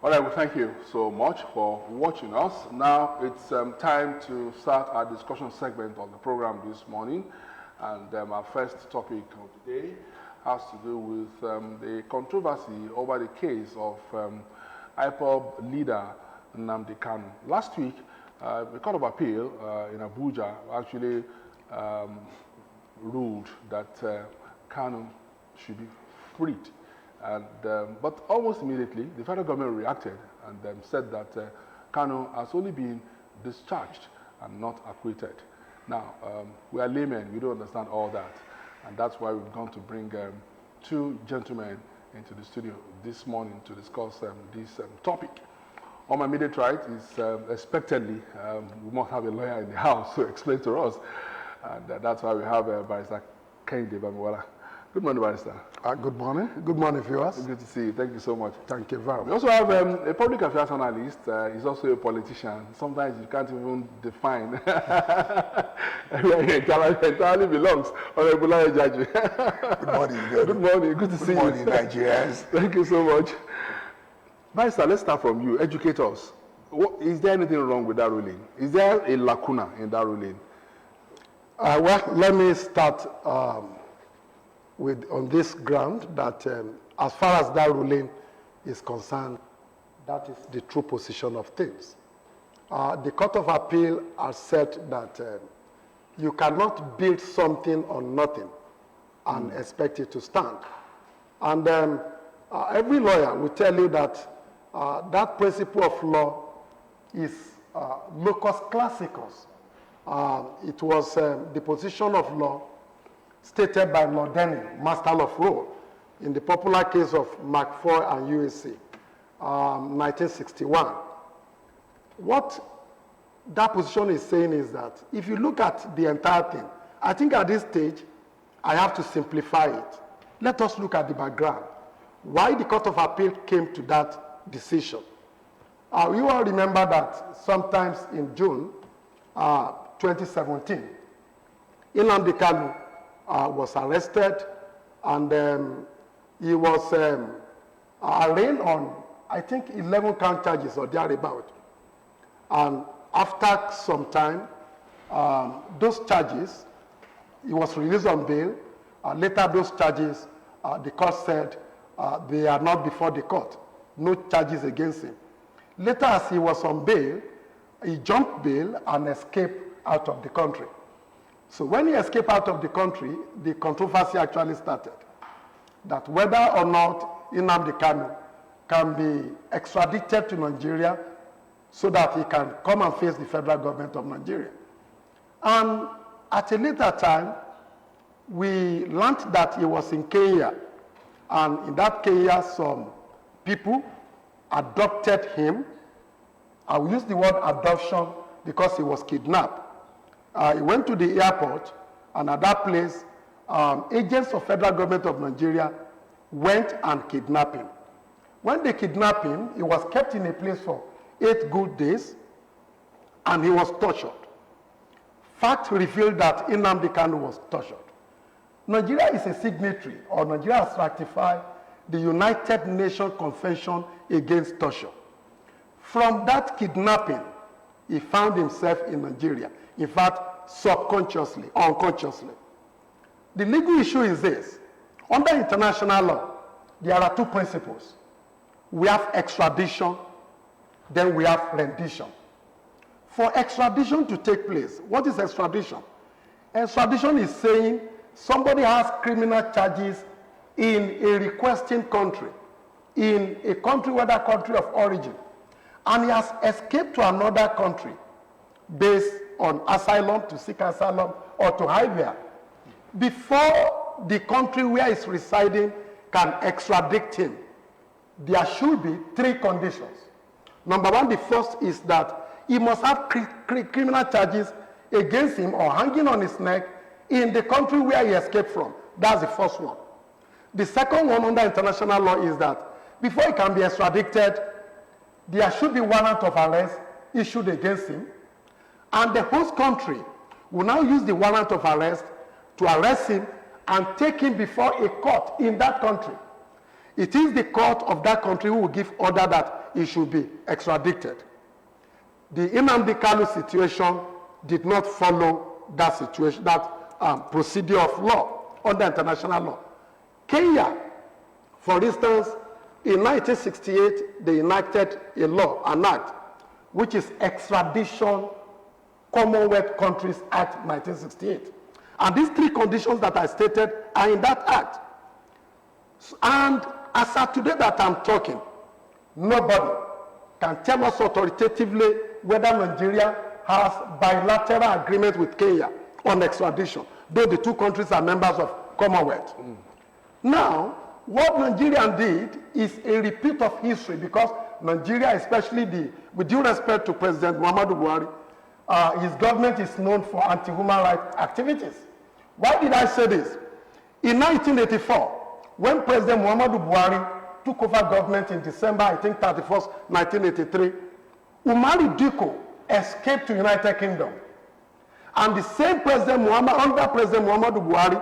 All right, well, thank you so much for watching us. Now it's time to start our discussion segment of the program this morning. And our first topic of today has to do with the controversy over the case of IPOB leader Nnamdi Kanu. Last week, the Court of Appeal in Abuja actually ruled that Kanu should be freed. And, but almost immediately, the federal government reacted and said that Kanu has only been discharged and not acquitted. Now, we are laymen, we don't understand all that. And that's why we've gone to bring two gentlemen into the studio this morning to discuss this topic. On my immediate right is expectedly, we must have a lawyer in the house to explain to us. And that's why we have Barrister Kehinde Bamiwala. Good morning, Barrister. Good morning. Good morning, viewers. Good to see you. Thank you so much. Thank you very much. We also have a public affairs analyst. He's also a politician. Sometimes you can't even define where he entirely belongs. Honorable Jaji. Good morning. Good morning. Good to see you. Good morning, Nigerians. Thank you so much. Barrister, let's start from you. Educate us. Is there anything wrong with that ruling? Is there a lacuna in that ruling? Well, let me start on this ground that as far as that ruling is concerned, that is the true position of things. The Court of Appeal has said that you cannot build something on nothing and expect it to stand. And every lawyer will tell you that that principle of law is locus classicus. It was the position of law stated by Lord Denning, Master of Rule, in the popular case of McFoy and USC, 1961. What that position is saying is that if you look at the entire thing, I think at this stage, I have to simplify it. Let us look at the background. Why the Court of Appeal came to that decision. You all remember that sometimes in June 2017, Nnamdi Kanu was arrested, and he was arraigned on, I think, 11 count charges or thereabout. And after some time, those charges, he was released on bail. Later, those charges, the court said they are not before the court. No charges against him. Later, as he was on bail, he jumped bail and escaped out of the country. So when he escaped out of the country, the controversy actually started. That whether or not Nnamdi Kanu can be extradited to Nigeria so that he can come and face the federal government of Nigeria. And at a later time, we learned that he was in Kenya. And in that Kenya, some people adopted him. I will use the word adoption because he was kidnapped. He went to the airport, and at that place, agents of federal government of Nigeria went and kidnapped him. When they kidnapped him, he was kept in a place for 8 good days, and he was tortured. Fact revealed that Nnamdi Kanu was tortured. Nigeria is a signatory, or Nigeria has ratified the United Nations Convention Against Torture. From that kidnapping, he found himself in Nigeria. In fact, subconsciously, unconsciously. The legal issue is this. Under international law, there are 2 principles. We have extradition, then we have rendition. For extradition to take place, what is extradition? Extradition is saying somebody has criminal charges in a requesting country, in a country, whether country of origin, and he has escaped to another country based on asylum, to seek asylum, or to hide there. Before the country where he's residing can extradite him, there should be 3 conditions. Number 1, the first is that he must have criminal charges against him or hanging on his neck in the country where he escaped from. That's the first one. The second one under international law is that before he can be extradited, there should be warrant of arrest issued against him, and the host country will now use the warrant of arrest to arrest him and take him before a court in that country. It is the court of that country who will give order that he should be extradited. The Nnamdi Kanu situation did not follow that situation, that procedure of law under international law. Kenya, for instance, in 1968, they enacted a law, an act, which is Extradition Commonwealth Countries Act 1968. And these three conditions that I stated are in that act. And as of today that I'm talking, nobody can tell us authoritatively whether Nigeria has bilateral agreement with Kenya on extradition, though the two countries are members of Commonwealth. Now, what Nigeria did is a repeat of history, because Nigeria, especially with due respect to President Muhammadu Buhari, his government is known for anti-human rights activities. Why did I say this? In 1984, when President Muhammadu Buhari took over government in December, I think 31st, 1983, Umaru Diko escaped to United Kingdom. And the same President under President Muhammadu Buhari,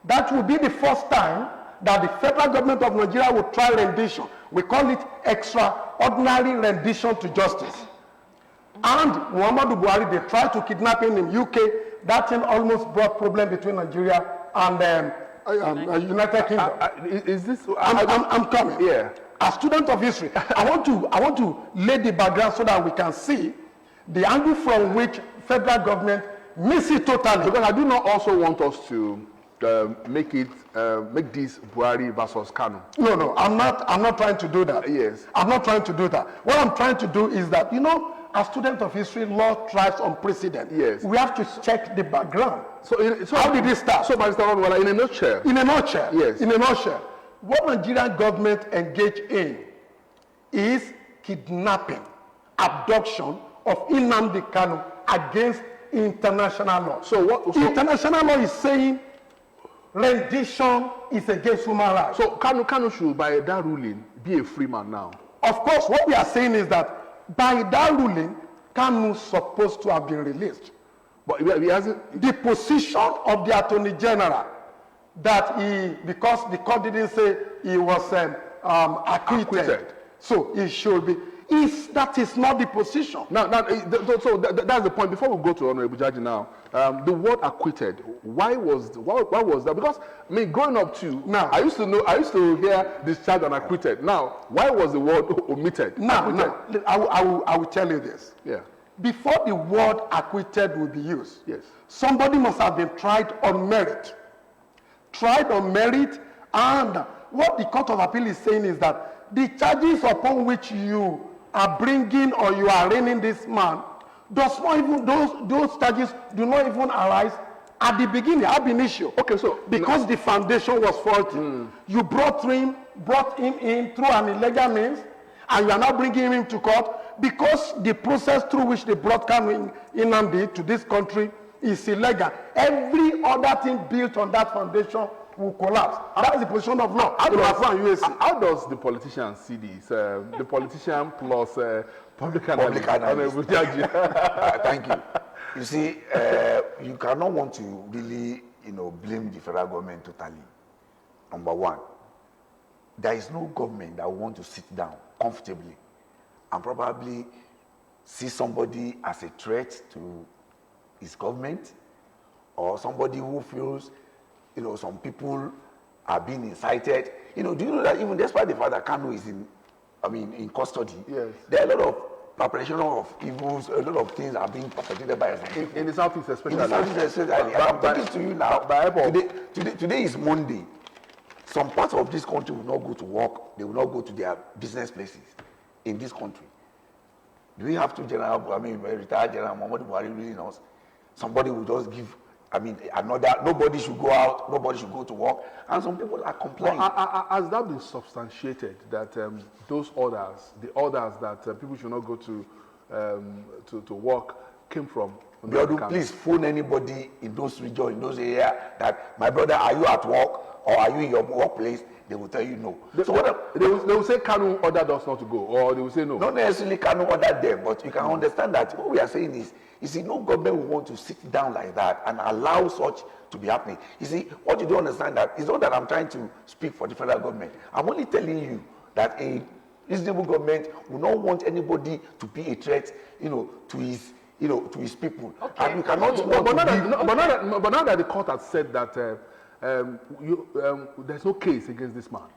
that will be the first time that the federal government of Nigeria will try rendition. We call it extraordinary rendition to justice. And Muhammadu Buhari, they tried to kidnap him in UK. That thing almost brought problem between Nigeria and United Kingdom. Is this? I'm coming. Yeah. As student of history, I want to lay the background so that we can see the angle from which federal government miss it totally. Because I do not also want us to make this Buhari versus Kanu. No, I'm not trying to do that. Yes. I'm not trying to do that. What I'm trying to do is that, as student of history, law thrives on precedent. Yes. We have to check the background. So how did it start? So, Mr. Onwala, in a nutshell. In a nutshell. Yes. In a nutshell, what Nigerian government engaged in is kidnapping, abduction of Nnamdi Kanu against international law. So international law is saying rendition is against human rights. So Kanu should, by that ruling, be a free man now. Of course, what we are saying is that by that ruling, Kanu is supposed to have been released. But he hasn't. The position of the Attorney General that because the court didn't say he was acquitted, so he should be. That is not the position. Now that's the point. Before we go to Honorable Judge now, the word acquitted. Why was that? Because growing up too, now I used to hear discharged and acquitted. Now, why was the word omitted? Now, I will tell you this. Yeah. Before the word acquitted will be used, yes, somebody must have been tried on merit. And what the Court of Appeal is saying is that the charges upon which you are bringing or you are arraigning this man, does not even those charges do not even arise at the beginning, ab initio. Okay, so because the foundation was faulty, you brought him in through an illegal means, and you are now bringing him to court because the process through which they brought Kanu Nnamdi to this country is illegal. Every other thing built on that foundation will collapse. That's the position of law. How does the politician see this? The politician plus public analyst. Thank you. You see, you cannot want to really, blame the federal government totally. Number one, there is no government that will want to sit down comfortably and probably see somebody as a threat to his government, or somebody who feels, some people are being incited. Do you know that even despite the fact that Kanu is in custody, yes, there are a lot of perpetration of evils, a lot of things are being perpetrated by some people. In the Southeast especially. In the Southeast especially. I'm talking to you now. Today is Monday. Some parts of this country will not go to work. They will not go to their business places in this country. Do we have to retired General Muhammadu Buhari really knows? Somebody will just give, nobody should go out, nobody should go to work, and some people are complying. Well, has that been substantiated that those orders, the orders that people should not go to work, came from? Please phone anybody in those regions, in those areas, that my brother, are you at work or are you in your workplace? They will tell you no. They will say Kanu ordered us not to go, or they will say no. Not necessarily Kanu ordered them, but you can understand that what we are saying is, you see, no government will want to sit down like that and allow such to be happening. You see, what you don't understand that is not that I'm trying to speak for the federal government. I'm only telling you that a Reasonable government will not want anybody to be a threat, to his people. Okay. And you cannot But now that the court has said that there's no case against this man.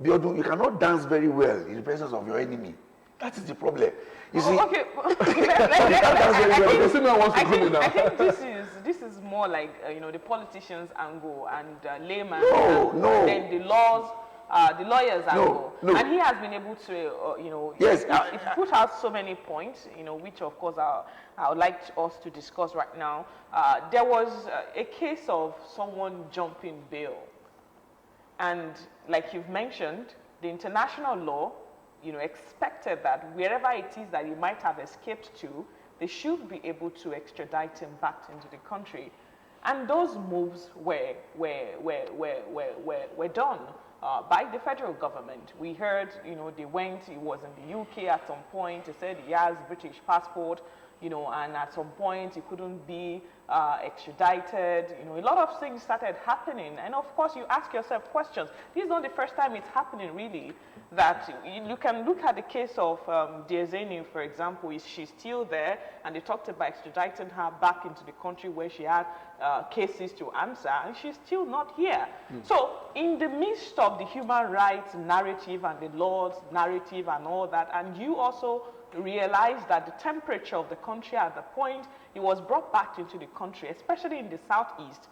You cannot dance very well in the presence of your enemy. That is the problem. You see, Okay. you can't dance very well. The same man wants to come in now. I think this is more like the politicians' angle and layman, No. then the lawyers' angle. No. And he has been able to, Yes, he put out so many points, which of course I would like us to discuss right now. There was a case of someone jumping bail, and like you've mentioned, the international law, expected that wherever it is that he might have escaped to, they should be able to extradite him back into the country. And those moves were done by the federal government. We heard, he was in the UK at some point. He said he has British passport, and at some point he couldn't be extradited. A lot of things started happening. And of course, you ask yourself questions. This is not the first time it's happening, really, that you can look at the case of Diezeni, for example. She's still there, and they talked about extraditing her back into the country where she had cases to answer, and she's still not here. So in the midst of the human rights narrative and the law's narrative and all that, and you also realize that the temperature of the country at the point he was brought back into the country, especially in the southeast,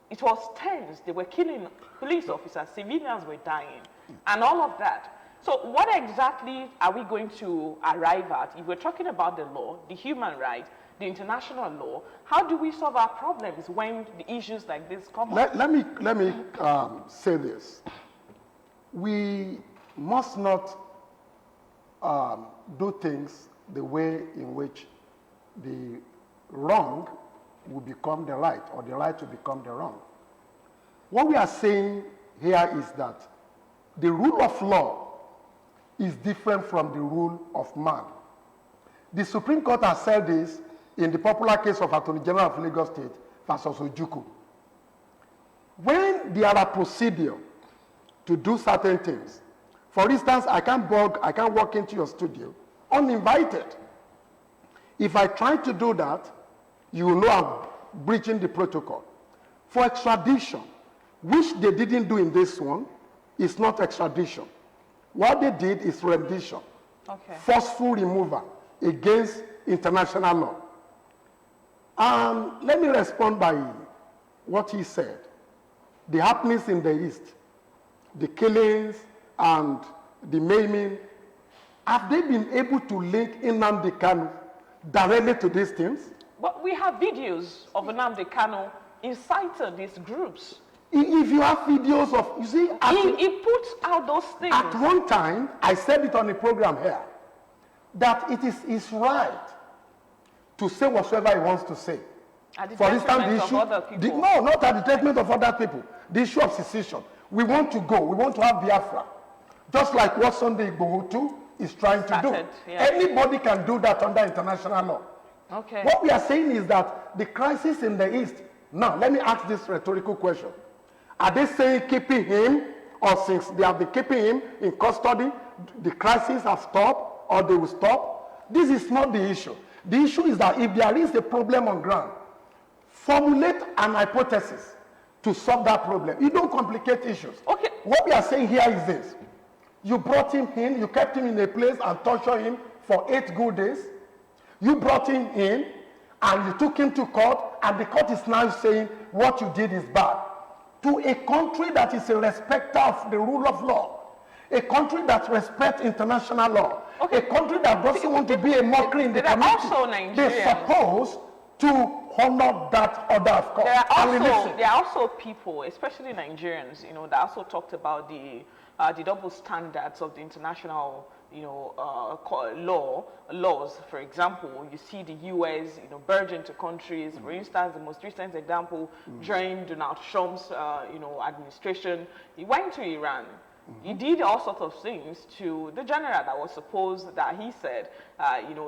it was tense. They were killing police officers, civilians were dying, and all of that. So what exactly are we going to arrive at? If we're talking about the law, the human rights, the international law, how do we solve our problems when the issues like this come up? Let me say this. We must not do things the way in which the wrong will become the right, or the right will become the wrong. What we are saying here is that the rule of law is different from the rule of man. The Supreme Court has said this in the popular case of Attorney General of Lagos State versus Ojukwu. When there are procedures to do certain things, for instance, I can't walk into your studio uninvited. If I try to do that, you will know I'm breaching the protocol. For extradition, which they didn't do in this one, is not extradition. What they did is rendition, forceful removal against international law. Let me respond by what he said. The happenings in the East, the killings and the maiming, have they been able to link Nnamdi Kanu directly to these things? But we have videos of Nnamdi Kanu inciting these groups. If you have videos of, you see, he puts out those things. At one time, I said it on the program here, that it is his right to say whatsoever he wants to say. At the For instance, the issue, of other people. no, not at the detriment of other people. The issue of secession. We want to go. We want to have Biafra. Just like what Sunday Igboho too is trying to do. Yeah. Anybody can do that under international law. Okay. What we are saying is that the crisis in the East, now let me ask this rhetorical question. Are they saying keeping him, or since they have been keeping him in custody, the crisis has stopped, or they will stop? This is not the issue. The issue is that if there is a problem on ground, formulate an hypothesis to solve that problem. You don't complicate issues. Okay. What we are saying here is this. You brought him in, you kept him in a place and tortured him for 8 good days. You brought him in and you took him to court, and the court is now saying what you did is bad. To a country that is a respecter of the rule of law, a country that respects international law, a country that doesn't want to be a mockery in the community, they're supposed to honor that order of court. There are also people, especially Nigerians, that also talked about the double standards of the international, laws. For example, you see the U.S., burgeon to countries. For instance, the most recent example during Donald Trump's, administration, he went to Iran. He did all sorts of things to the general that was supposed, that he said,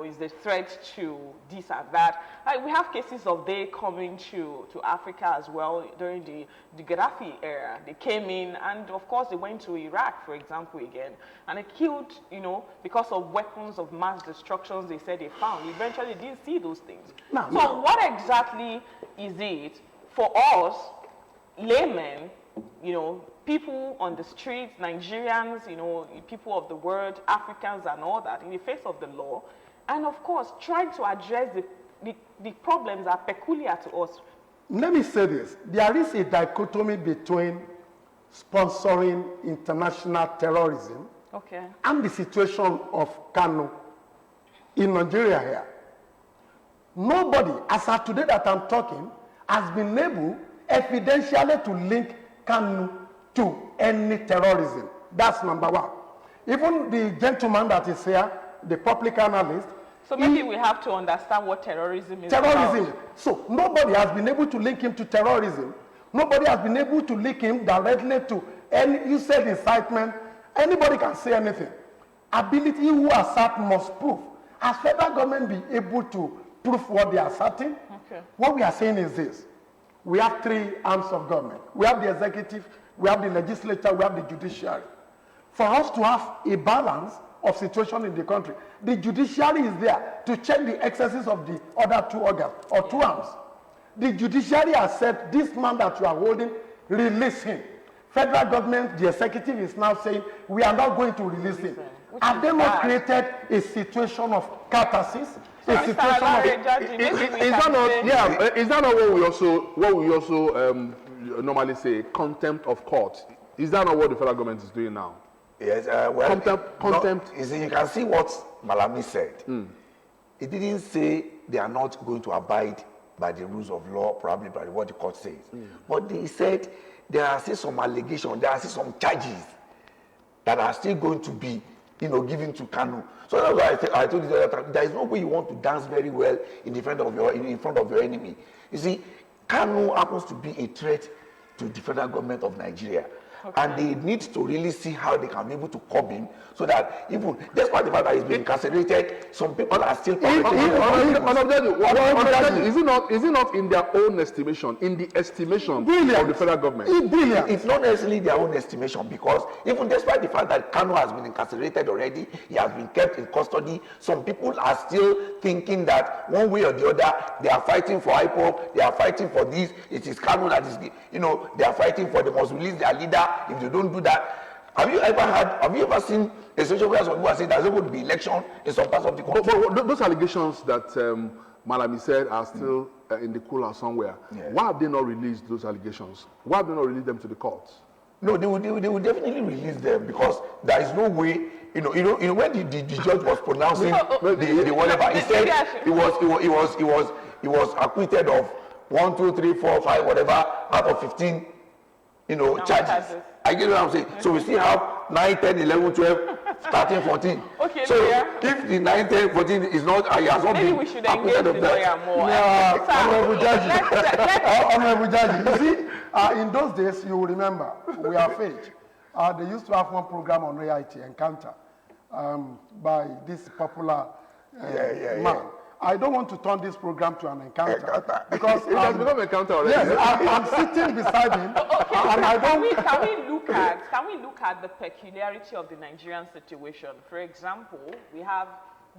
is a threat to this and that. We have cases of they coming to Africa as well during the Gaddafi era. They came in, and of course they went to Iraq, for example, again, and they killed, because of weapons of mass destructions they said they found. Eventually they didn't see those things. So what exactly is it for us, laymen, people on the streets, Nigerians, people of the world, Africans and all that, in the face of the law, and of course, trying to address the problems that are peculiar to us? Let me say this. There is a dichotomy between sponsoring international terrorism and the situation of Kano in Nigeria here. Nobody, as of today that I'm talking, has been able evidentially to link Kanu to any terrorism. That's number one. Even the gentleman that is here, the public analyst. So maybe we have to understand what terrorism is Terrorism. about. So nobody has been able to link him to terrorism. Nobody has been able to link him directly to any, you said incitement. Anybody can say anything. Ability who assert must prove. Has federal government be able to prove what they are asserting? What we are saying is this. We have three arms of government. We have the executive, we have the legislature, we have the judiciary. For us to have a balance of situation in the country, the judiciary is there to check the excesses of the other two organs or two arms. The judiciary has said, this man that you are holding, release him. Federal government, the executive is now saying, we are not going to release him. Have they not created a situation of catharsis? Is that not what we also normally say, contempt of court? Is that not what the federal government is doing now? Yes, contempt. You see, you can see what Malami said. It didn't say they are not going to abide by the rules of law, probably by what the court says. But they said there are still some allegations, there are still some charges that are still going to be, given to Kanu. So that's why I told you the other time, there is no way you want to dance very well in front of your enemy. You see, Kanu happens to be a threat to the federal government of Nigeria. And they need to really see how they can be able to curb him, so that even despite the fact that he's been incarcerated, some people are still. Is it not in their own estimation, in the estimation of the federal government? It's not necessarily their own estimation, because even despite the fact that Kanu has been incarcerated already, he has been kept in custody, some people are still thinking that one way or the other they are fighting for IPOB, they are fighting for this. It is Kanu that is, they are fighting for, they must release their leader. If they don't do that, have you ever seen a situation where some people are saying there's going to be election in some parts of the country? But those allegations that Malami said are still in the cooler somewhere. Why have they not released those allegations? Why have they not released them to the courts? No, they will definitely release them, because there is no way. When the judge was pronouncing the whatever, he said he was acquitted of 1, 2, 3, 4, 5, whatever out of 15. Charges. I get what I'm saying. So we still have 9, 10, 11, 12, 13, 14. Okay, so if the 9, 10, 14 is not, he has not maybe been we should engage the lawyer more. Honorable Judge, you see, in those days, you will remember, we are fake. They used to have one program on AIT, Encounter, by this popular man. I don't want to turn this program to an encounter, because it has become an encounter already. Yes, I'm sitting beside him, and I don't. Can we look at the peculiarity of the Nigerian situation? For example, we have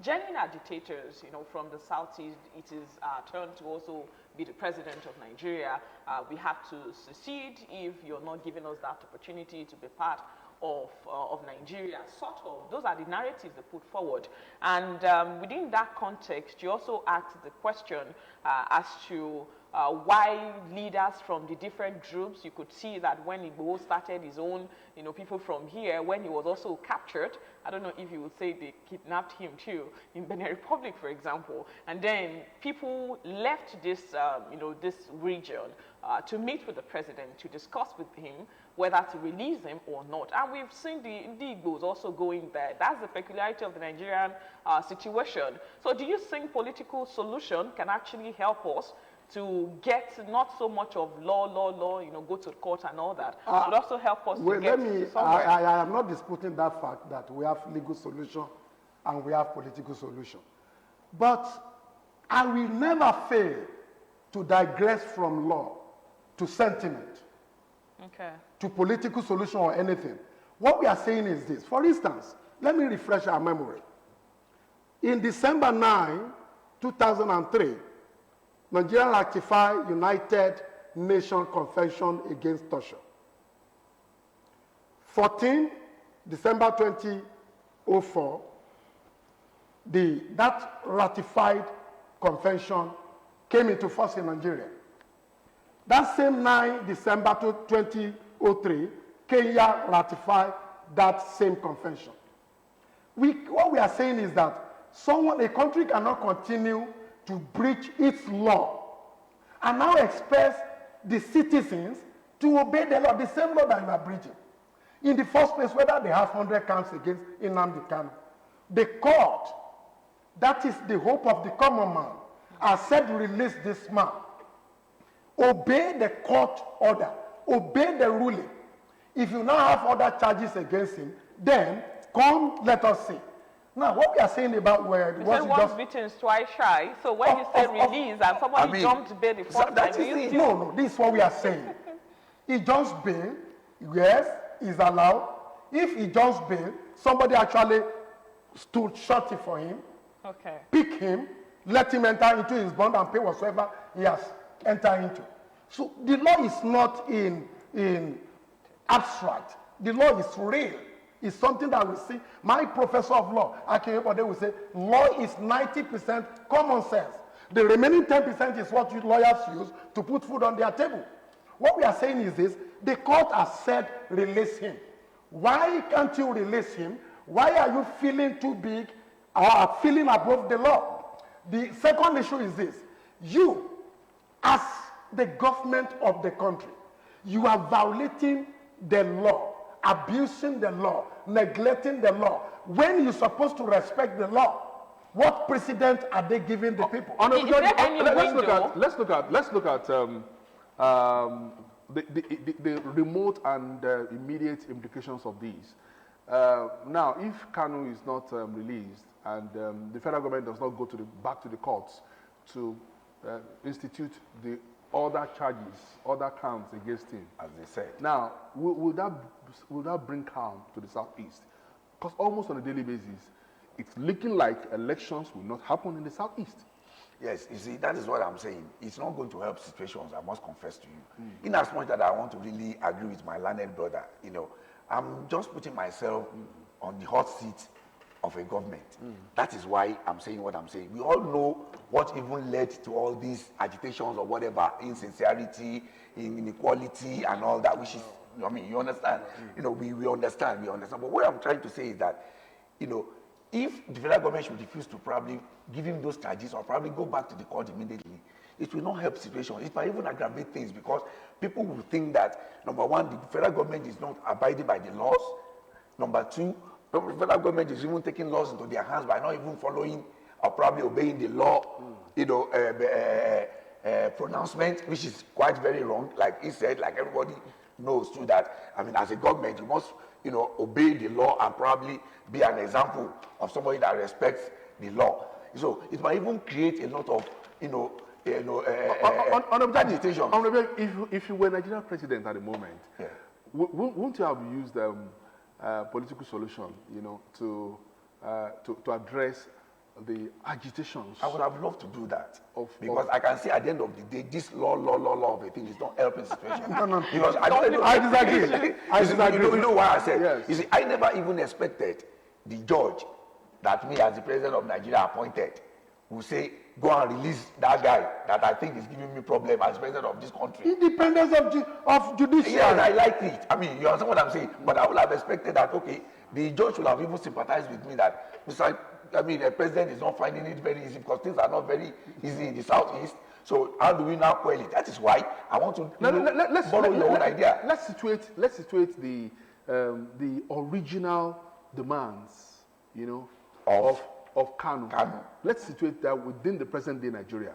genuine agitators, from the southeast. It is our turn to also be the president of Nigeria. We have to secede if you're not giving us that opportunity to be part of Nigeria, sort of. Those are the narratives they put forward. And within that context, you also asked the question as to why leaders from the different groups. You could see that when Igboho started his own, people from here, when he was also captured, I don't know if you would say they kidnapped him too, in Benin Republic, for example. And then people left this, this region to meet with the president, to discuss with him whether to release him or not. And we've seen the Igbos also going there. That's the peculiarity of the Nigerian situation. So do you think political solution can actually help us to get not so much of law, you know, go to court and all that. It would also help us to get to somewhere. I am not disputing that fact that we have legal solution and we have political solution. But I will never fail to digress from law to sentiment, to political solution or anything. What we are saying is this. For instance, let me refresh our memory. In December 9, 2003, Nigeria ratified United Nations Convention Against Torture. 14, December 2004, that ratified convention came into force in Nigeria. That same 9 December 2003, Kenya ratified that same convention. What we are saying is that a country cannot continue to breach its law and now expect the citizens to obey the law, the same law that you are breaching. In the first place, whether they have 100 counts against Nnamdi Kanu, the court, that is the hope of the common man, has said release this man. Obey the court order, obey the ruling. If you now have other charges against him, then come, let us see. Now, what we are saying about where you said once beaten, twice shy. So when you say release and somebody jumped bail the first time, no, this is what we are saying. He jumps bail, yes, he's allowed. If he jumps bail, somebody actually stood shorty for him, pick him, let him enter into his bond and pay whatsoever he has entered into. So the law is not in abstract. The law is real. It's something that we see. My professor of law, Abeokuta, will say, law is 90% common sense. The remaining 10% is what you lawyers use to put food on their table. What we are saying is this: the court has said, release him. Why can't you release him? Why are you feeling too big or feeling above the law? The second issue is this: you, as the government of the country, you are violating the law, abusing the law, neglecting the law. When you're supposed to respect the law, what precedent are they giving the people? Let's look at the remote and immediate implications of these. Now, if Kanu is not released and the federal government does not go back to the courts to institute the other charges, other counts against him, as they said. Now, will that bring calm to the Southeast? Because almost on a daily basis, it's looking like elections will not happen in the Southeast. Yes, you see, that is what I'm saying. It's not going to help situations, I must confess to you. In as much that I want to really agree with my learned brother, you know, I'm just putting myself on the hot seat of a government. That is why I'm saying what I'm saying. We all know what even led to all these agitations or whatever, insincerity, inequality and all that, which is, I mean, you understand? You know, we understand. But what I'm trying to say is that, you know, if the federal government should refuse to probably give him those charges or probably go back to the court immediately, it will not help situations. It might even aggravate things because people will think that, number one, the federal government is not abiding by the laws. Number two, the federal government is even taking laws into their hands by not even following or probably obeying the law, you know, pronouncement, which is quite very wrong. Like he said, like everybody knows too that, I mean, as a government, you must, you know, obey the law and probably be an example of somebody that respects the law. So it might even create a lot of, agitation. If you were Nigerian president at the moment, wouldn't you have used political solution, you know, to address the agitations? I would have loved to do that because I can see at the end of the day, this law of a thing is not helping the situation. No. Because I disagree. You know why I said? Yes. You see, I never even expected the judge that me as the president of Nigeria appointed will say, go and release that guy that I think is giving me problem as president of this country. Independence of judiciary. Yes, I like it. I mean, you understand what I'm saying? But I would have expected that, okay, the judge would have even sympathized with me that, the president is not finding it very easy because things are not very easy in the Southeast. So how do we now quell it? That is why I want to borrow your own idea. Let's situate the original demands, you know, of Kanu. Let's situate that within the present day Nigeria.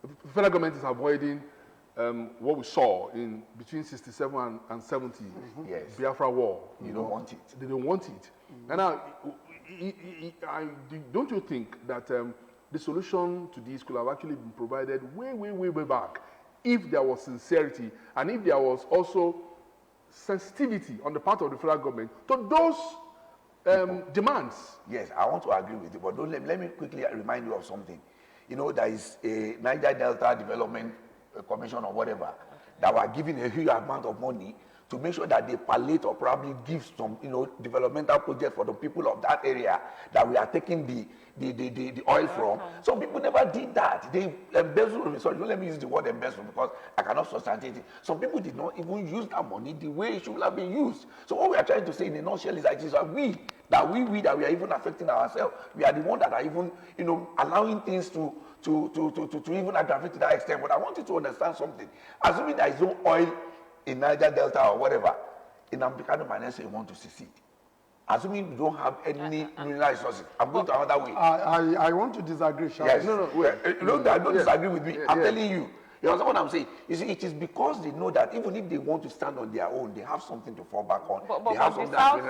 the federal government is avoiding what we saw in between 67 and 70, Yes. Biafra War. You don't want it. They don't want it. And now, don't you think that the solution to this could have actually been provided way back if there was sincerity and if there was also sensitivity on the part of the federal government to those demands? Yes, I want to agree with you, but don't let me quickly remind you of something. You know, there is a Niger Delta Development Commission or whatever that were given a huge amount of money to make sure that they palliate or probably give some, developmental projects for the people of that area that we are taking the oil from. Some people never did that. They embezzled. Sorry, don't let me use the word embezzle because I cannot substantiate it. Some people did not even use that money the way it should have been used. So what we are trying to say in a nutshell is that we are even affecting ourselves. We are the ones that are even, allowing things to even aggravate to that extent. But I want you to understand something. Assuming there is no oil in Niger Delta or whatever, in Abeokuta might say you want to secede. Assuming you don't have any mineral resources, I'm going to another way. I want to disagree, Charles. Yes. No, wait. Don't disagree with me. I'm telling you. You understand what I'm saying? You see, it is because they know that even if they want to stand on their own, they have something to fall back on. But they have the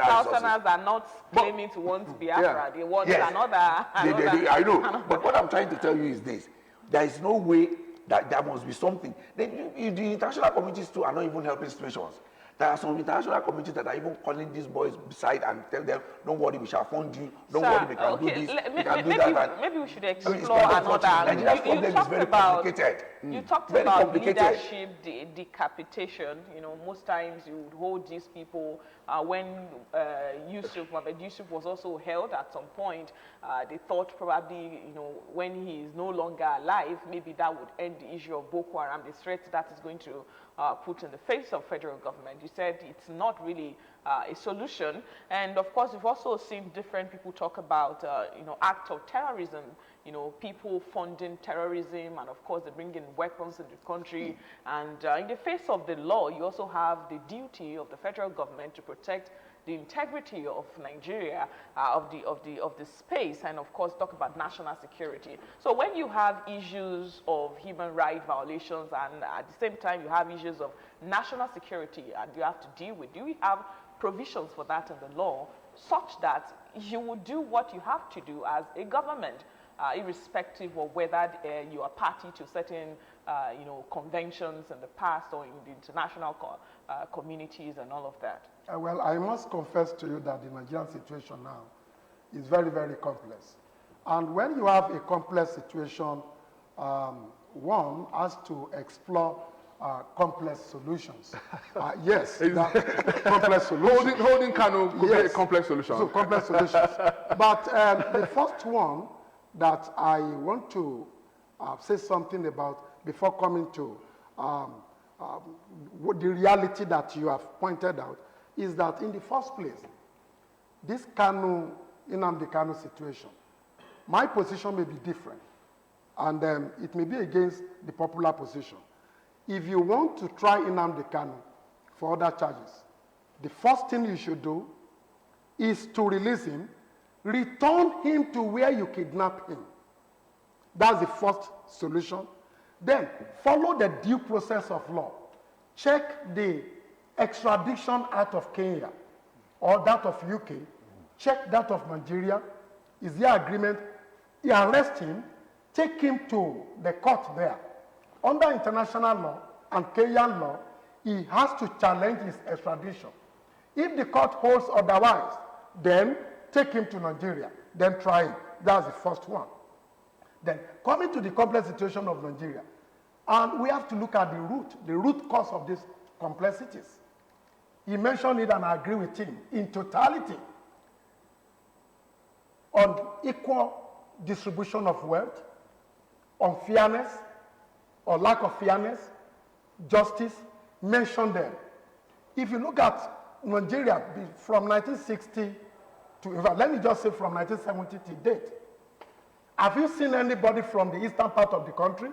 Southerners are not claiming to want Biafra. They want another. I know. But what I'm trying to tell you is this. There is no way that there must be something. The international communities too are not even helping situations. There are some international communities that are even calling these boys beside and tell them, don't worry, we shall fund you. Don't worry, we can do this, we can do that. Maybe we should explore another. Nigeria's problem is very complicated. You talked about leadership decapitation. Most times you would hold these people when Mohamed Yusuf was also held at some point. They thought probably, when he is no longer alive, maybe that would end the issue of Boko Haram, the threat that is going to put in the face of federal government. You said it's not really a solution. And of course, we've also seen different people talk about, acts of terrorism, people funding terrorism, and of course, they bring in weapons in the country. And in the face of the law, you also have the duty of the federal government to protect the integrity of Nigeria, of the space, and of course talk about national security. So when you have issues of human rights violations and at the same time you have issues of national security and you have to deal with, do we have provisions for that in the law such that you will do what you have to do as a government, irrespective of whether you are party to certain conventions in the past or in the international communities and all of that? Well, I must confess to you that the Nigerian situation now is very, very complex. And when you have a complex situation, one has to explore complex solutions. Yes, complex solutions. Holding Kano could be a complex solution. So complex solutions. But the first one that I want to say something about before coming to the reality that you have pointed out is that in the first place, this Nnamdi Kanu situation, my position may be different, and it may be against the popular position. If you want to try Nnamdi Kanu for other charges, the first thing you should do is to release him, return him to where you kidnapped him. That's the first solution. Then follow the due process of law. Check the extradition out of Kenya or that of UK. Check that of Nigeria. Is there agreement? You arrest him, take him to the court there. Under international law and Kenyan law, he has to challenge his extradition. If the court holds otherwise, then take him to Nigeria, then try him. That's the first one. Then coming to the complex situation of Nigeria, and we have to look at the root cause of these complexities. He mentioned it and I agree with him. In totality, on equal distribution of wealth, on fairness or lack of fairness, justice, mention them. If you look at Nigeria from 1960 to, in fact, let me just say from 1970 to date, have you seen anybody from the eastern part of the country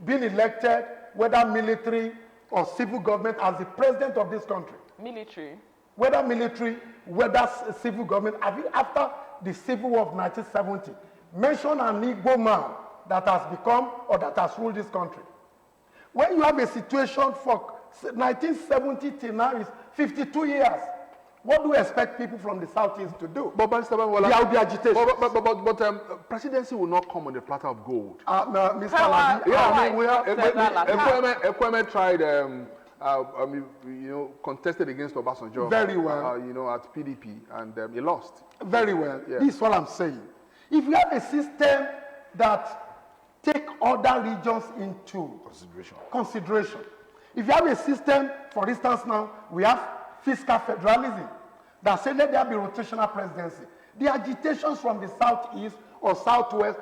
being elected, whether military or civil government, as the president of this country? Military. Whether military, whether civil government. Have you, after the Civil War of 1970, mention an Igbo man that has become or that has ruled this country. When you have a situation for 1970 till now is 52 years, what do we expect people from the Southeast to do? But Mr. Banwola, there will be agitation. But presidency will not come on a platter of gold. No, Mr. Labi, Yeah, I mean, we have Ekweme tried, contested against Obasanjo. Very well. At PDP, and he lost. Very well. Yeah. This is what I'm saying. If we have a system that take other regions into consideration. If you have a system, for instance now, we have fiscal federalism that say let there be rotational presidency. The agitations from the southeast or southwest,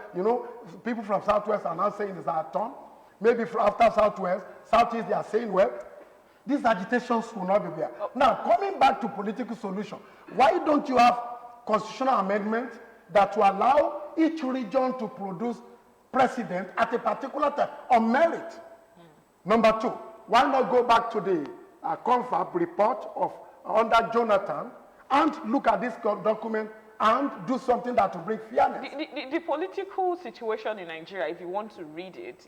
people from southwest are now saying it's our turn. Maybe after southeast they are saying, well, these agitations will not be there. Now, coming back to political solution, why don't you have constitutional amendment that will allow each region to produce president at a particular time on merit? Number two, why not go back to the confab report of under Jonathan and look at this document and do something that will bring fairness? The political situation in Nigeria, if you want to read it,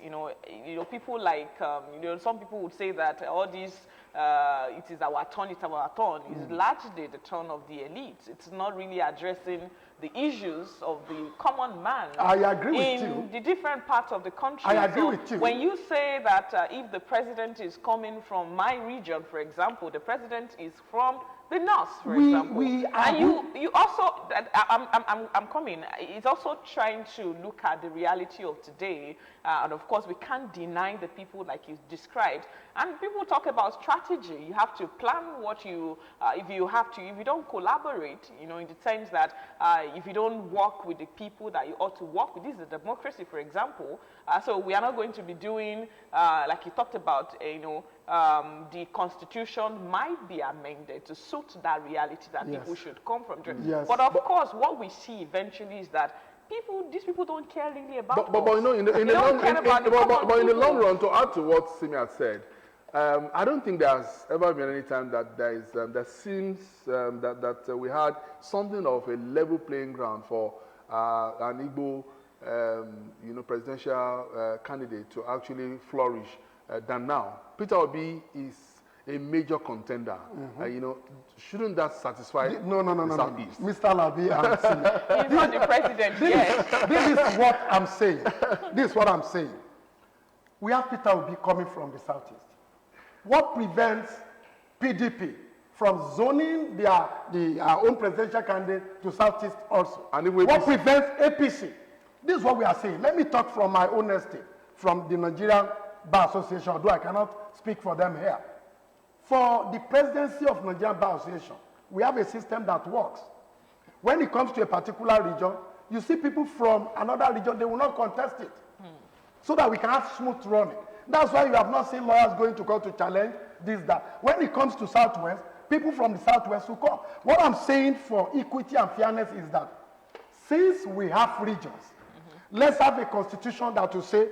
people like, some people would say that all these, it is our turn, it's our turn. It's largely the turn of the elite. It's not really addressing the issues of the common man. I agree with you. In the different parts of the country. I agree with you. When you say that if the president is coming from my region, for example, the president is from the north, for example. And you also, I'm coming, it's also trying to look at the reality of today. And of course, we can't deny the people like you described. And people talk about strategy. You have to plan what you, if you don't collaborate, in the sense that if you don't work with the people that you ought to work with, this is a democracy, for example. So we are not going to be doing, like you talked about, the constitution might be amended to suit that reality that people should come from. Yes. But of course, what we see eventually is that these people don't care really about But in the long run, to add to what Simi had said, I don't think there's ever been any time that that seems that we had something of a level playing ground for an Igbo presidential candidate to actually flourish than now. Peter Obi is a major contender. Shouldn't that satisfy the Southeast? Mr. Labi and Simi. He's not the president yet. This is what I'm saying. This is what I'm saying. We have Peter Obi coming from the Southeast. What prevents PDP from zoning their own presidential candidate to Southeast also? And what prevents APC? This is what we are saying. Let me talk from my own estate, from the Nigerian Bar Association, although I cannot speak for them here. For the presidency of Nigerian Bar Association, we have a system that works. When it comes to a particular region, you see people from another region, they will not contest it. So that we can have smooth running. That's why you have not seen lawyers going to court to challenge this, that. When it comes to Southwest, people from the Southwest will come. What I'm saying for equity and fairness is that since we have regions, let's have a constitution that will say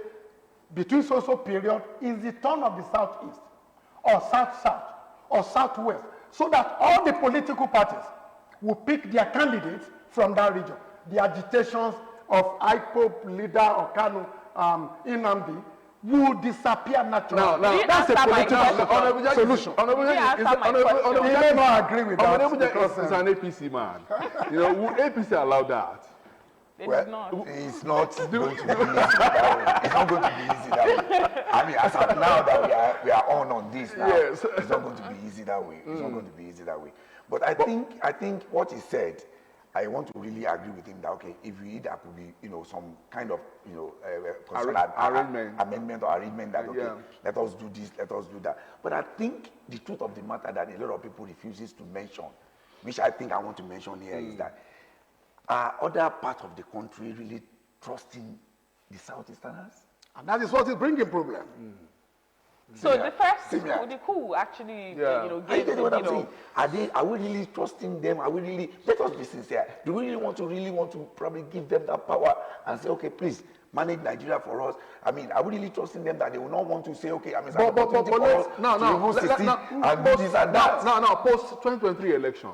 between so-so period is the turn of the Southeast or South-South or Southwest, so that all the political parties will pick their candidates from that region. The agitations of IPOP leader or Kanu Nnamdi will disappear naturally. Now that's a political solution. He may not agree with that. He's an APC man. Would APC allow that? It's not going to be easy that way. It's not going to be easy that way. I mean, as of now that we are on this now, it's not going to be easy that way. It's not going to be easy that way. But I think what he said, I want to really agree with him that if there could be some kind of amendment or arrangement that let us do this, let us do that. But I think the truth of the matter that a lot of people refuses to mention, which I think I want to mention here, is that other parts of the country really trusting the Southeasterners? And that is what is bringing problem. So the first, the coup actually, gave them, Are we really trusting them? Are we really? Let us be sincere. Do we really want to probably give them that power and say, okay, please manage Nigeria for us? I mean, are we really trusting them that they will not want to say, okay, I'm post 2023 election,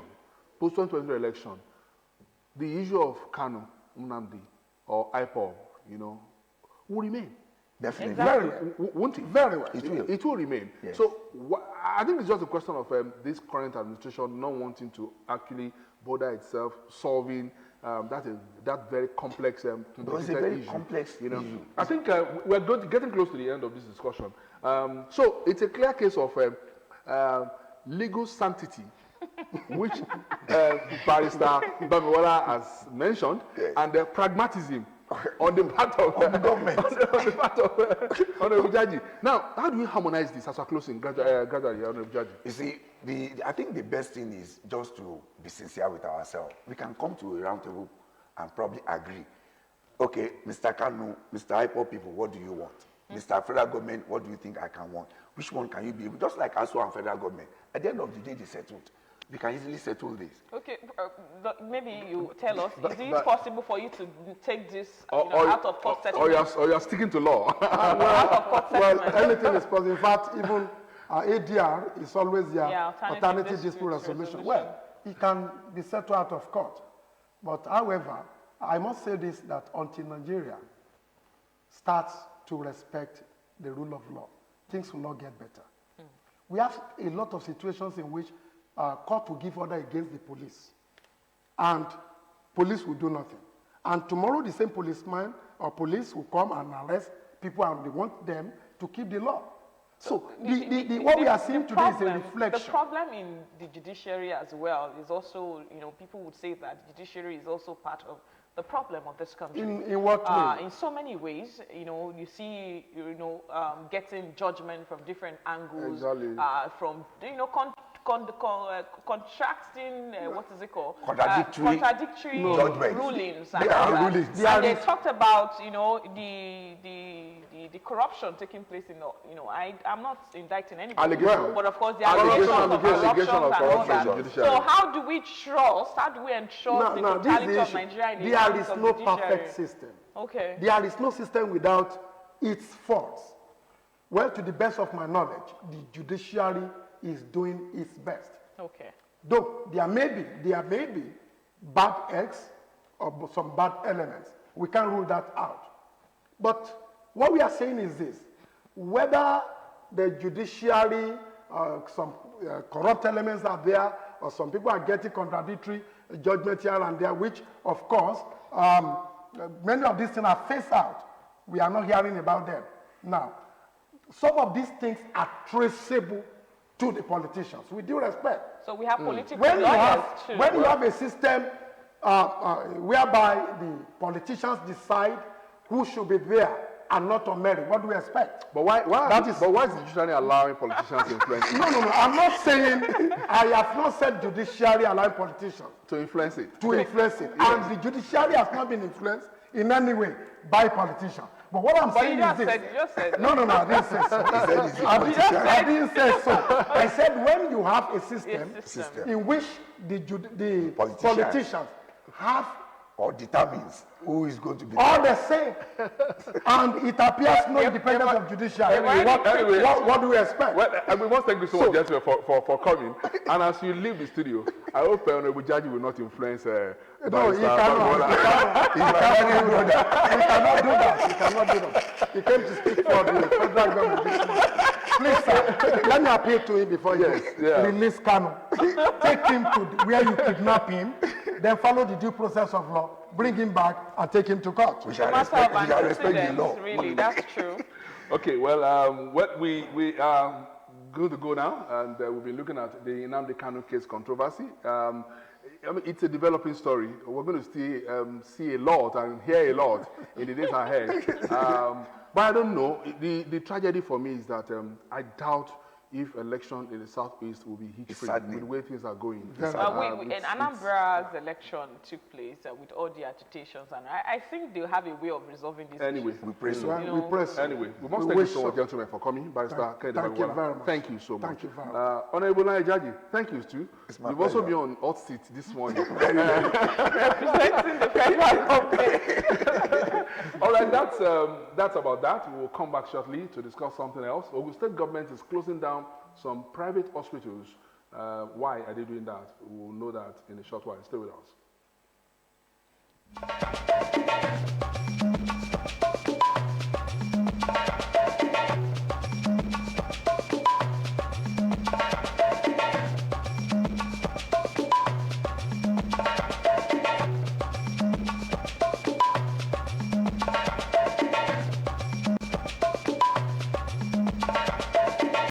the issue of Kanu, Nnamdi, or IPOB, will remain. Definitely. Exactly. Won't it? Very well. It will remain. Yes. So I think it's just a question of this current administration not wanting to actually bother itself solving that very complex Because it's a very complex issue. I think we're getting close to the end of this discussion. So it's a clear case of legal sanctity, which Barrister Bamiwala has mentioned, and pragmatism on the part of the government, on the part of Honorable Jaji. Now, how do we harmonize this as we're closing gradually, Honorable Jaji? You see, I think the best thing is just to be sincere with ourselves. We can come to a round table and probably agree. Okay, Mr. Kanu, Mr. IPO people, what do you want? Mr. Federal Government, what do you think I can want? Which one can you be able? Just like ASO and Federal Government. At the end of the day, they settled. We can easily settle this. Okay, maybe you tell us, is it possible for you to take this out of court settlement? Or you're sticking to law? Out of court settlement. Anything is possible. In fact, even ADR is always the alternative dispute resolution. Well, it can be settled out of court. But however, I must say this, that until Nigeria starts to respect the rule of law, things will not get better. We have a lot of situations in which court will give order against the police, and police will do nothing. And tomorrow, the same policeman or police will come and arrest people, and they want them to keep the law. So what we are seeing today is a reflection. The problem in the judiciary as well is also, people would say that the judiciary is also part of the problem of this country. In what way? In so many ways, you see, getting judgment from different angles, Exactly. from, contrasting, what is it called? Contradictory judgments. Rulings. Rulings. And they talked about, the corruption taking place in the, I'm not indicting anybody, Allegation. but of course the Allegation allegations of corruption and all in the that. judiciary. So how do we ensure the totality of Nigeria in the there hands is of no the judiciary? perfect system. Okay. There is no system without its faults. Well, to the best of my knowledge, the judiciary is doing its best. Okay. Though there may be bad eggs or some bad elements. We can't rule that out. But what we are saying is this: whether the judiciary, some corrupt elements are there, or some people are getting contradictory judgment here and there, which, of course, many of these things are phased out. We are not hearing about them. Now, some of these things are traceable to the politicians, with due respect. So we have political When lawyers too. you have a system whereby the politicians decide who should be there and not on merit, what do we expect? But why is the judiciary allowing politicians to influence it? No. I'm not saying, I have not said judiciary allowing politicians To influence it? to influence it. And the judiciary has not been influenced in any way by politicians. But what I'm saying is this. You just said No, I didn't say so. I didn't say so. I said when you have a system in which the politicians have Or determines who is going to be all the same, and it appears no independence of judiciary. What do we expect? Well, we must thank you so much, gentlemen, for coming. And as you leave the studio, I hope Honorable Jaji will not influence. No, he cannot. He cannot do that. He came to speak for the federal government this morning. Please, sir, let me appeal to him before you release Kanu. Take him to where you kidnap him, then follow the due process of law, bring him back, and take him to court. We shall respect the law. Really, that's true. Okay, well, we are good to go now, and we've been looking at the Nnamdi Kanu case controversy. It's a developing story. We're going to see a lot and hear a lot in the days ahead. But I don't know. The tragedy for me is that I doubt if election in the southeast will be hitch-free with the way things are going. And Anambra's election took place with all the agitations, and I think they'll have a way of resolving this. Anyway, we pray so. We pray so. Anyway, we must thank you so much, gentlemen, for coming. Barrister Thank you very much. Thank you so much. Thank you very much. Honorable Naya Jaji, thank you too. You've also been on hot seat this morning. Representing the federal government. All right, that's about that. We will come back shortly to discuss something else. Ogun State government is closing down some private hospitals. Why are they doing that? We will know that in a short while. Stay with us.